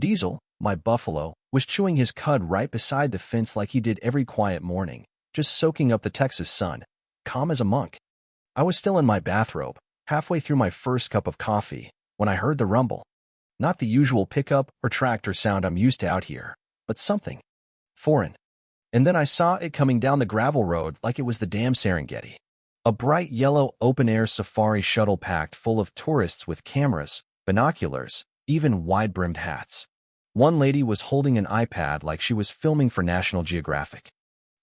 Diesel, my buffalo, was chewing his cud right beside the fence like he did every quiet morning, just soaking up the Texas sun, calm as a monk. I was still in my bathrobe, halfway through my first cup of coffee, when I heard the rumble. Not the usual pickup or tractor sound I'm used to out here, but something foreign. And then I saw it coming down the gravel road like it was the damn Serengeti. A bright yellow open-air safari shuttle packed full of tourists with cameras, binoculars, even wide-brimmed hats. One lady was holding an iPad like she was filming for National Geographic.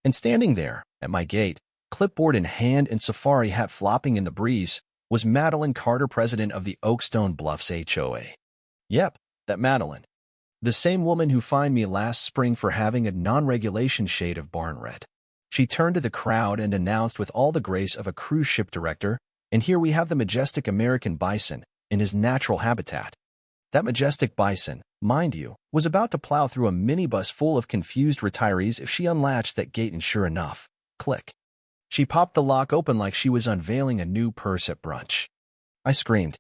And standing there, at my gate, clipboard in hand and safari hat flopping in the breeze, was Madeline Carter, president of the Oakstone Bluffs HOA. Yep, that Madeline. The same woman who fined me last spring for having a non-regulation shade of barn red. She turned to the crowd and announced with all the grace of a cruise ship director, and here we have the majestic American bison in his natural habitat. That majestic bison, mind you, was about to plow through a minibus full of confused retirees if she unlatched that gate, and sure enough, click. She popped the lock open like she was unveiling a new purse at brunch. I screamed.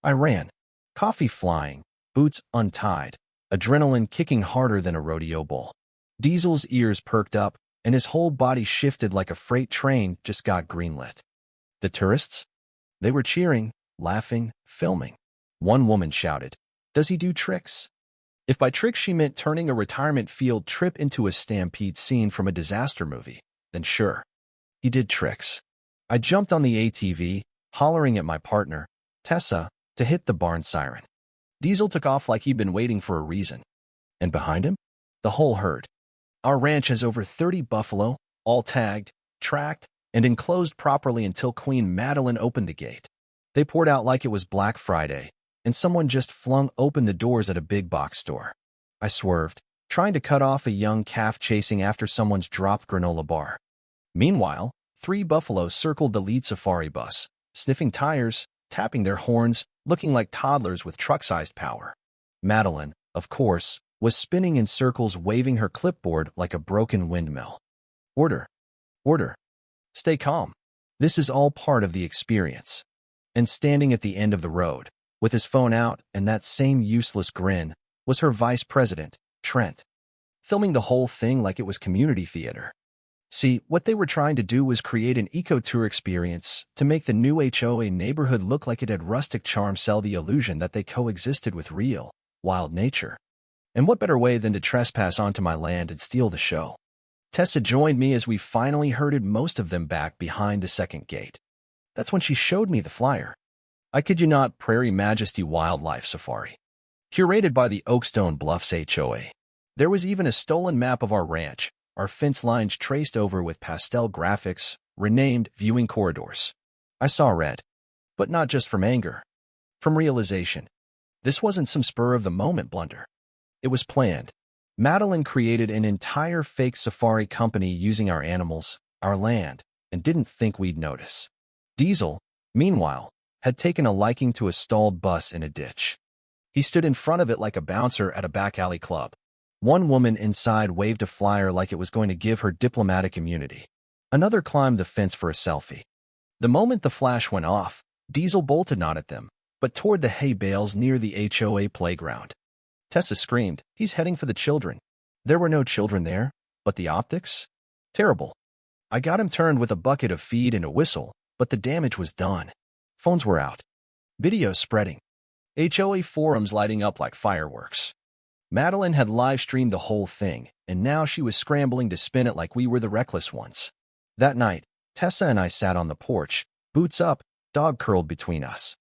I ran. Coffee flying, boots untied, adrenaline kicking harder than a rodeo bull. Diesel's ears perked up, and his whole body shifted like a freight train just got greenlit. The tourists? They were cheering, laughing, filming. One woman shouted, "Does he do tricks?" If by tricks she meant turning a retirement field trip into a stampede scene from a disaster movie, then sure. He did tricks. I jumped on the ATV, hollering at my partner, Tessa, to hit the barn siren. Diesel took off like he'd been waiting for a reason. And behind him? The whole herd. Our ranch has over 30 buffalo, all tagged, tracked, and enclosed properly until Queen Madeline opened the gate. They poured out like it was Black Friday, and someone just flung open the doors at a big box store. I swerved, trying to cut off a young calf chasing after someone's dropped granola bar. Meanwhile, 3 buffaloes circled the lead safari bus, sniffing tires, tapping their horns, looking like toddlers with truck-sized power. Madeline, of course, was spinning in circles, waving her clipboard like a broken windmill. Order. Order. Stay calm. This is all part of the experience. And standing at the end of the road, with his phone out and that same useless grin, was her vice president, Trent, filming the whole thing like it was community theater. See, what they were trying to do was create an eco-tour experience to make the new HOA neighborhood look like it had rustic charm, sell the illusion that they coexisted with real, wild nature. And what better way than to trespass onto my land and steal the show? Tessa joined me as we finally herded most of them back behind the second gate. That's when she showed me the flyer. I kid you not, Prairie Majesty Wildlife Safari. Curated by the Oakstone Bluffs HOA. There was even a stolen map of our ranch, our fence lines traced over with pastel graphics, renamed viewing corridors. I saw red. But not just from anger. From realization. This wasn't some spur-of-the-moment blunder. It was planned. Madeline created an entire fake safari company using our animals, our land, and didn't think we'd notice. Diesel, meanwhile, had taken a liking to a stalled bus in a ditch. He stood in front of it like a bouncer at a back alley club. One woman inside waved a flyer like it was going to give her diplomatic immunity. Another climbed the fence for a selfie. The moment the flash went off, Diesel bolted not at them, but toward the hay bales near the HOA playground. Tessa screamed, "He's heading for the children." There were no children there, but the optics? Terrible. I got him turned with a bucket of feed and a whistle, but the damage was done. Phones were out. Videos spreading. HOA forums lighting up like fireworks. Madeline had live-streamed the whole thing, and now she was scrambling to spin it like we were the reckless ones. That night, Tessa and I sat on the porch, boots up, dog curled between us.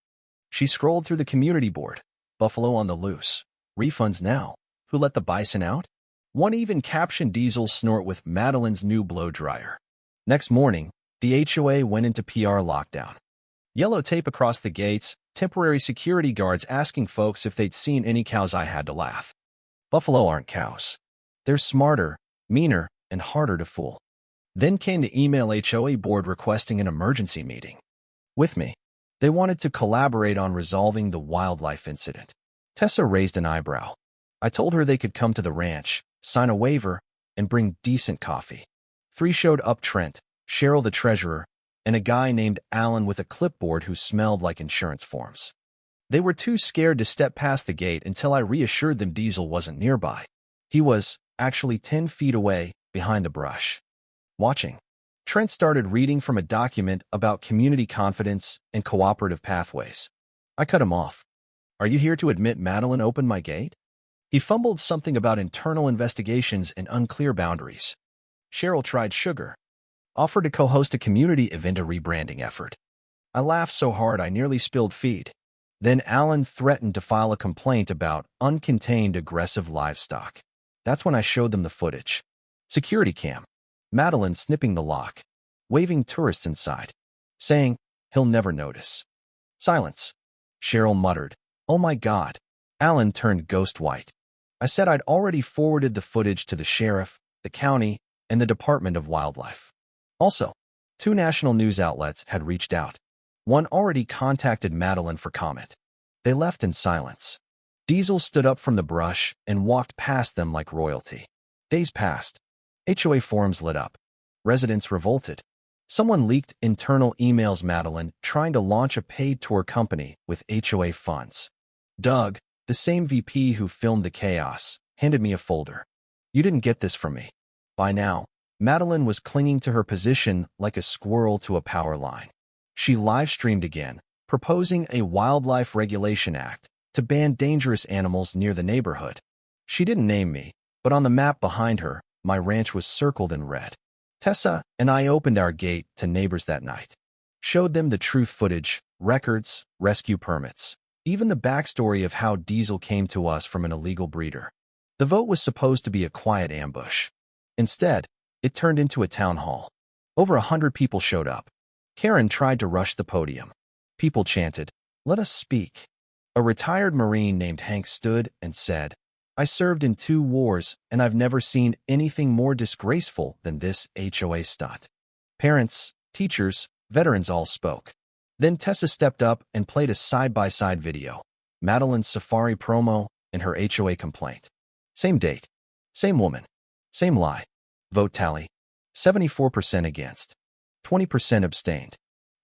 She scrolled through the community board. Buffalo on the loose. Refunds now. Who let the bison out? One even captioned Diesel's snort with Madeline's new blow dryer. Next morning, the HOA went into PR lockdown. Yellow tape across the gates, temporary security guards asking folks if they'd seen any cows. I had to laugh. Buffalo aren't cows. They're smarter, meaner, and harder to fool. Then came the email HOA board requesting an emergency meeting. With me. They wanted to collaborate on resolving the wildlife incident. Tessa raised an eyebrow. I told her they could come to the ranch, sign a waiver, and bring decent coffee. 3 showed up: Trent, Cheryl the treasurer, and a guy named Alan with a clipboard who smelled like insurance forms. They were too scared to step past the gate until I reassured them Diesel wasn't nearby. He was, actually 10 feet away, behind the brush. Watching. Trent started reading from a document about community confidence and cooperative pathways. I cut him off. Are you here to admit Madeline opened my gate? He fumbled something about internal investigations and unclear boundaries. Cheryl tried sugar. Offered to co-host a community event, a rebranding effort. I laughed so hard I nearly spilled feed. Then Alan threatened to file a complaint about uncontained aggressive livestock. That's when I showed them the footage. Security cam. Madeline snipping the lock. Waving tourists inside. Saying, he'll never notice. Silence. Cheryl muttered, oh my God. Alan turned ghost white. I said I'd already forwarded the footage to the sheriff, the county, and the Department of Wildlife. Also, 2 national news outlets had reached out. One already contacted Madeline for comment. They left in silence. Diesel stood up from the brush and walked past them like royalty. Days passed. HOA forums lit up. Residents revolted. Someone leaked internal emails Madeline trying to launch a paid tour company with HOA funds. Doug, the same VP who filmed the chaos, handed me a folder. You didn't get this from me. By now, Madeline was clinging to her position like a squirrel to a power line. She live-streamed again, proposing a wildlife regulation act to ban dangerous animals near the neighborhood. She didn't name me, but on the map behind her, my ranch was circled in red. Tessa and I opened our gate to neighbors that night. Showed them the truth footage, records, rescue permits, even the backstory of how Diesel came to us from an illegal breeder. The vote was supposed to be a quiet ambush. Instead, it turned into a town hall. Over 100 people showed up. Karen tried to rush the podium. People chanted, let us speak. A retired Marine named Hank stood and said, I served in 2 wars and I've never seen anything more disgraceful than this HOA stunt. Parents, teachers, veterans all spoke. Then Tessa stepped up and played a side-by-side video. Madeline's safari promo and her HOA complaint. Same date. Same woman. Same lie. Vote tally. 74% against. 20% abstained.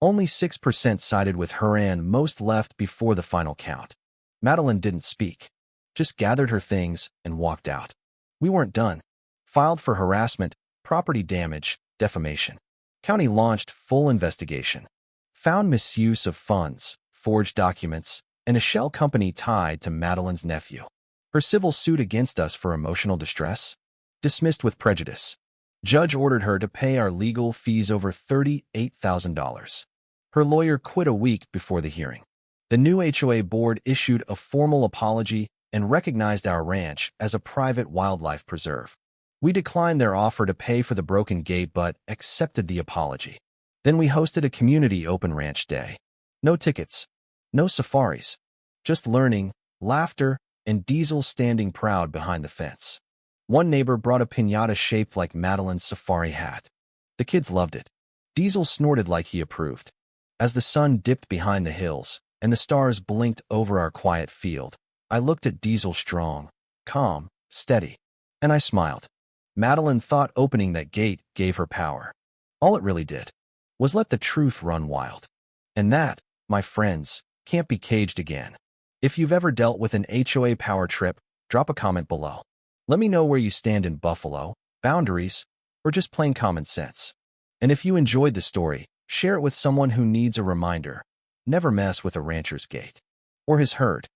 Only 6% sided with her and most left before the final count. Madeline didn't speak. Just gathered her things and walked out. We weren't done. Filed for harassment, property damage, defamation. County launched full investigation. Found misuse of funds, forged documents, and a shell company tied to Madeline's nephew. Her civil suit against us for emotional distress? Dismissed with prejudice. Judge ordered her to pay our legal fees over $38,000. Her lawyer quit a week before the hearing. The new HOA board issued a formal apology and recognized our ranch as a private wildlife preserve. We declined their offer to pay for the broken gate but accepted the apology. Then we hosted a community open ranch day. No tickets. No safaris. Just learning, laughter, and Diesel standing proud behind the fence. One neighbor brought a piñata shaped like Madeline's safari hat. The kids loved it. Diesel snorted like he approved. As the sun dipped behind the hills and the stars blinked over our quiet field, I looked at Diesel strong, calm, steady, and I smiled. Madeline thought opening that gate gave her power. All it really did was let the truth run wild. And that, my friends, can't be caged again. If you've ever dealt with an HOA power trip, drop a comment below. Let me know where you stand in Buffalo, boundaries, or just plain common sense. And if you enjoyed the story, share it with someone who needs a reminder. Never mess with a rancher's gate or his herd.